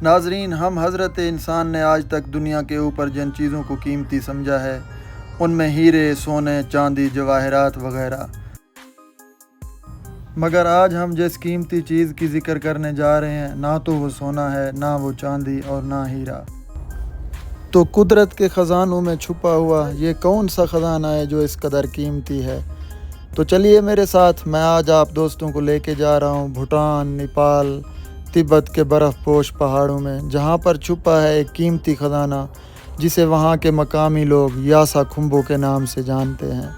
ناظرین، ہم حضرت انسان نے آج تک دنیا کے اوپر جن چیزوں کو قیمتی سمجھا ہے ان میں ہیرے، سونے، چاندی، جواہرات وغیرہ، مگر آج ہم جس قیمتی چیز کی ذکر کرنے جا رہے ہیں نہ تو وہ سونا ہے، نہ وہ چاندی اور نہ ہیرا، تو قدرت کے خزانوں میں چھپا ہوا یہ کون سا خزانہ ہے جو اس قدر قیمتی ہے؟ تو چلیے میرے ساتھ، میں آج آپ دوستوں کو لے کے جا رہا ہوں بھوٹان، نیپال، تبت کے برف پوش پہاڑوں میں، جہاں پر چھپا ہے ایک قیمتی خزانہ جسے وہاں کے مقامی لوگ یاسا کمبو کے نام سے جانتے ہیں۔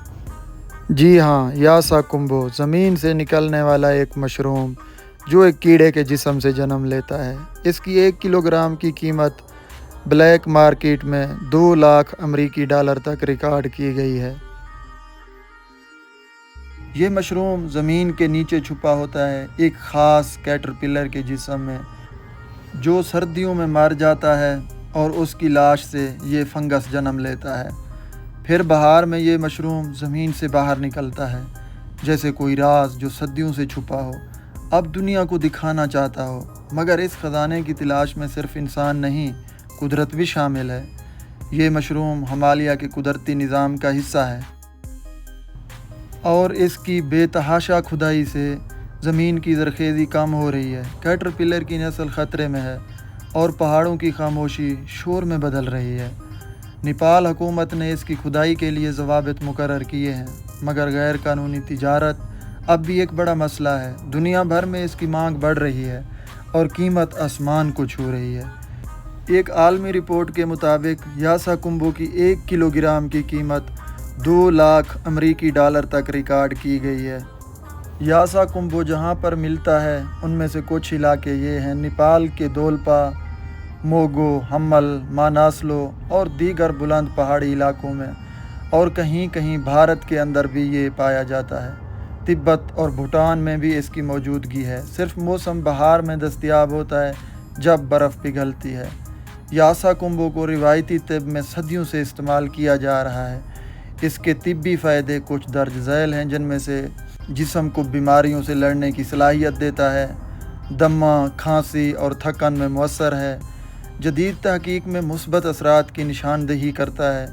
جی ہاں، یاسا کمبو زمین سے نکلنے والا ایک مشروم جو ایک کیڑے کے جسم سے جنم لیتا ہے۔ اس کی 1 کلو گرام کی قیمت بلیک مارکیٹ میں 2 لاکھ امریکی ڈالر تک ریکارڈ کی گئی ہے۔ یہ مشروم زمین کے نیچے چھپا ہوتا ہے ایک خاص کیٹرپلر کے جسم میں، جو سردیوں میں مر جاتا ہے اور اس کی لاش سے یہ فنگس جنم لیتا ہے۔ پھر بہار میں یہ مشروم زمین سے باہر نکلتا ہے، جیسے کوئی راز جو صدیوں سے چھپا ہو، اب دنیا کو دکھانا چاہتا ہو۔ مگر اس خزانے کی تلاش میں صرف انسان نہیں، قدرت بھی شامل ہے۔ یہ مشروم ہمالیہ کے قدرتی نظام کا حصہ ہے، اور اس کی بے تحاشا کھدائی سے زمین کی زرخیزی کم ہو رہی ہے۔ کیٹرپلر کی نسل خطرے میں ہے اور پہاڑوں کی خاموشی شور میں بدل رہی ہے۔ نیپال حکومت نے اس کی کھدائی کے لیے ضوابط مقرر کیے ہیں، مگر غیر قانونی تجارت اب بھی ایک بڑا مسئلہ ہے۔ دنیا بھر میں اس کی مانگ بڑھ رہی ہے اور قیمت آسمان کو چھو رہی ہے۔ ایک عالمی رپورٹ کے مطابق یاسا کمبو کی 1 کلو گرام کی قیمت 2 لاکھ امریکی ڈالر تک ریکارڈ کی گئی ہے۔ یاسا کمبو جہاں پر ملتا ہے ان میں سے کچھ علاقے یہ ہیں: نیپال کے دولپا، موگو، ہمل، ماناسلو اور دیگر بلند پہاڑی علاقوں میں، اور کہیں کہیں بھارت کے اندر بھی یہ پایا جاتا ہے۔ تبت اور بھوٹان میں بھی اس کی موجودگی ہے، صرف موسم بہار میں دستیاب ہوتا ہے جب برف پگھلتی ہے۔ یاسا کمبو کو روایتی طب میں صدیوں سے استعمال کیا جا رہا ہے۔ اس کے طبی فائدے کچھ درج ذیل ہیں، جن میں سے جسم کو بیماریوں سے لڑنے کی صلاحیت دیتا ہے، دمہ، کھانسی اور تھکن میں مؤثر ہے، جدید تحقیق میں مثبت اثرات کی نشاندہی کرتا ہے،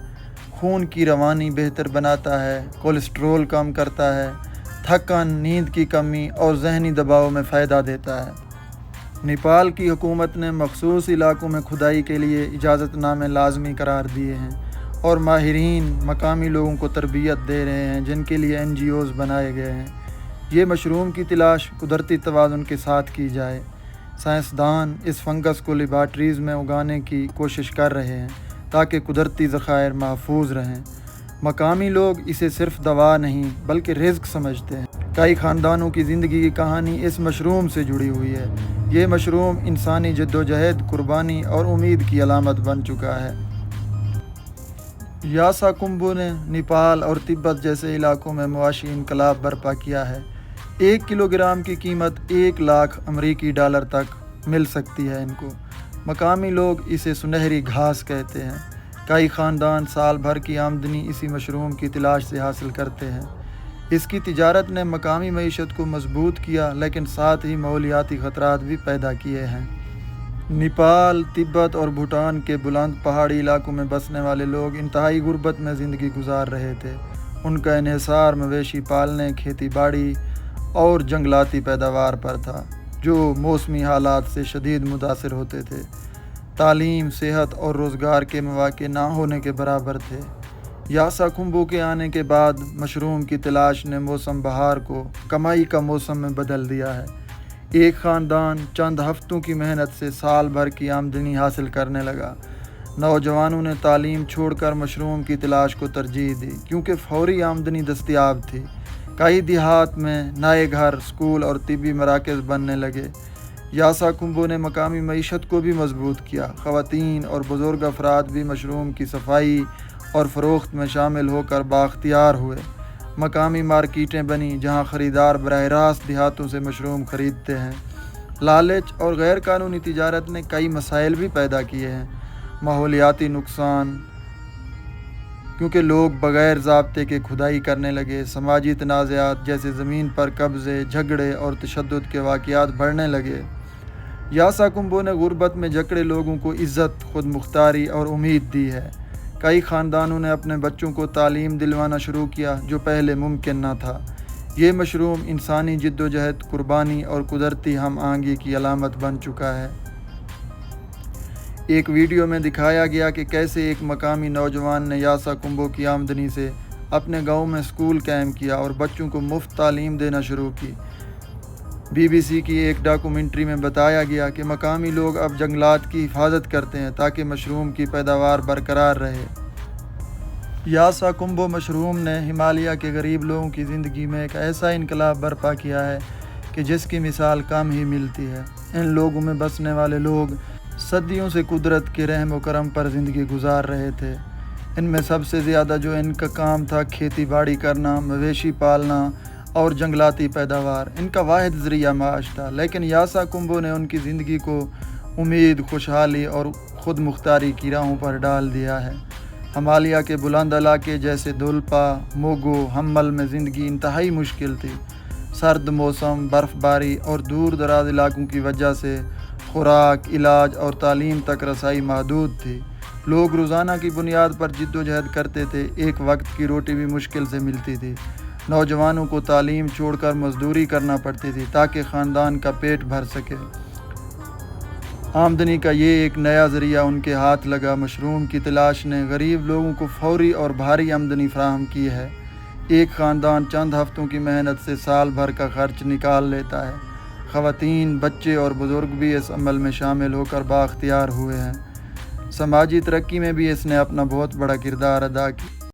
خون کی روانی بہتر بناتا ہے، کولیسٹرول کم کرتا ہے، تھکن، نیند کی کمی اور ذہنی دباؤ میں فائدہ دیتا ہے۔ نیپال کی حکومت نے مخصوص علاقوں میں کھدائی کے لیے اجازت نامے لازمی قرار دیے ہیں، اور ماہرین مقامی لوگوں کو تربیت دے رہے ہیں جن کے لیے NGOs بنائے گئے ہیں۔ یہ مشروم کی تلاش قدرتی توازن کے ساتھ کی جائے۔ سائنسدان اس فنگس کو لیبارٹریز میں اگانے کی کوشش کر رہے ہیں تاکہ قدرتی ذخائر محفوظ رہیں۔ مقامی لوگ اسے صرف دوا نہیں بلکہ رزق سمجھتے ہیں۔ کئی خاندانوں کی زندگی کی کہانی اس مشروم سے جڑی ہوئی ہے۔ یہ مشروم انسانی جدوجہد، قربانی اور امید کی علامت بن چکا ہے۔ یاسا کمبو نے نیپال اور تبت جیسے علاقوں میں معاشی انقلاب برپا کیا ہے۔ 1 کلو گرام کی قیمت 1 لاکھ امریکی ڈالر تک مل سکتی ہے ان کو۔ مقامی لوگ اسے سنہری گھاس کہتے ہیں۔ کئی خاندان سال بھر کی آمدنی اسی مشروم کی تلاش سے حاصل کرتے ہیں۔ اس کی تجارت نے مقامی معیشت کو مضبوط کیا، لیکن ساتھ ہی ماحولیاتی خطرات بھی پیدا کیے ہیں۔ نیپال، تبت اور بھوٹان کے بلند پہاڑی علاقوں میں بسنے والے لوگ انتہائی غربت میں زندگی گزار رہے تھے۔ ان کا انحصار مویشی پالنے، کھیتی باڑی اور جنگلاتی پیداوار پر تھا، جو موسمی حالات سے شدید متاثر ہوتے تھے۔ تعلیم، صحت اور روزگار کے مواقع نہ ہونے کے برابر تھے۔ یاسا کمبو کے آنے کے بعد مشروم کی تلاش نے موسم بہار کو کمائی کا موسم میں بدل دیا ہے۔ ایک خاندان چند ہفتوں کی محنت سے سال بھر کی آمدنی حاصل کرنے لگا۔ نوجوانوں نے تعلیم چھوڑ کر مشروم کی تلاش کو ترجیح دی کیونکہ فوری آمدنی دستیاب تھی۔ کئی دیہات میں نئے گھر، اسکول اور طبی مراکز بننے لگے۔ یاسا کمبو نے مقامی معیشت کو بھی مضبوط کیا۔ خواتین اور بزرگ افراد بھی مشروم کی صفائی اور فروخت میں شامل ہو کر بااختیار ہوئے۔ مقامی مارکیٹیں بنیں جہاں خریدار براہ راست دیہاتوں سے مشروم خریدتے ہیں۔ لالچ اور غیر قانونی تجارت نے کئی مسائل بھی پیدا کیے ہیں۔ ماحولیاتی نقصان، کیونکہ لوگ بغیر ضابطے کے کھدائی کرنے لگے۔ سماجی تنازعات جیسے زمین پر قبضے، جھگڑے اور تشدد کے واقعات بڑھنے لگے۔ یاسا کمبو نے غربت میں جکڑے لوگوں کو عزت، خود مختاری اور امید دی ہے۔ کئی خاندانوں نے اپنے بچوں کو تعلیم دلوانا شروع کیا جو پہلے ممکن نہ تھا۔ یہ مشروم انسانی جدوجہد، قربانی اور قدرتی ہم آہنگی کی علامت بن چکا ہے۔ ایک ویڈیو میں دکھایا گیا کہ کیسے ایک مقامی نوجوان نے یاسا کمبو کی آمدنی سے اپنے گاؤں میں اسکول قائم کیا اور بچوں کو مفت تعلیم دینا شروع کی۔ BBC کی ایک ڈاکومنٹری میں بتایا گیا کہ مقامی لوگ اب جنگلات کی حفاظت کرتے ہیں تاکہ مشروم کی پیداوار برقرار رہے۔ یاسا کمبو مشروم نے ہمالیہ کے غریب لوگوں کی زندگی میں ایک ایسا انقلاب برپا کیا ہے کہ جس کی مثال کم ہی ملتی ہے۔ ان لوگوں میں بسنے والے لوگ صدیوں سے قدرت کے رحم و کرم پر زندگی گزار رہے تھے۔ ان میں سب سے زیادہ جو ان کا کام تھا کھیتی باڑی کرنا، مویشی پالنا اور جنگلاتی پیداوار، ان کا واحد ذریعہ معاش تھا۔ لیکن یاسا کمبو نے ان کی زندگی کو امید، خوشحالی اور خود مختاری کی راہوں پر ڈال دیا ہے۔ ہمالیہ کے بلند علاقے جیسے دولپا، موگو، ہمل میں زندگی انتہائی مشکل تھی۔ سرد موسم، برف باری اور دور دراز علاقوں کی وجہ سے خوراک، علاج اور تعلیم تک رسائی محدود تھی۔ لوگ روزانہ کی بنیاد پر جدوجہد کرتے تھے، ایک وقت کی روٹی بھی مشکل سے ملتی تھی۔ نوجوانوں کو تعلیم چھوڑ کر مزدوری کرنا پڑتی تھی تاکہ خاندان کا پیٹ بھر سکے۔ آمدنی کا یہ ایک نیا ذریعہ ان کے ہاتھ لگا۔ مشروم کی تلاش نے غریب لوگوں کو فوری اور بھاری آمدنی فراہم کی ہے۔ ایک خاندان چند ہفتوں کی محنت سے سال بھر کا خرچ نکال لیتا ہے۔ خواتین، بچے اور بزرگ بھی اس عمل میں شامل ہو کر بااختیار ہوئے ہیں۔ سماجی ترقی میں بھی اس نے اپنا بہت بڑا کردار ادا کیا۔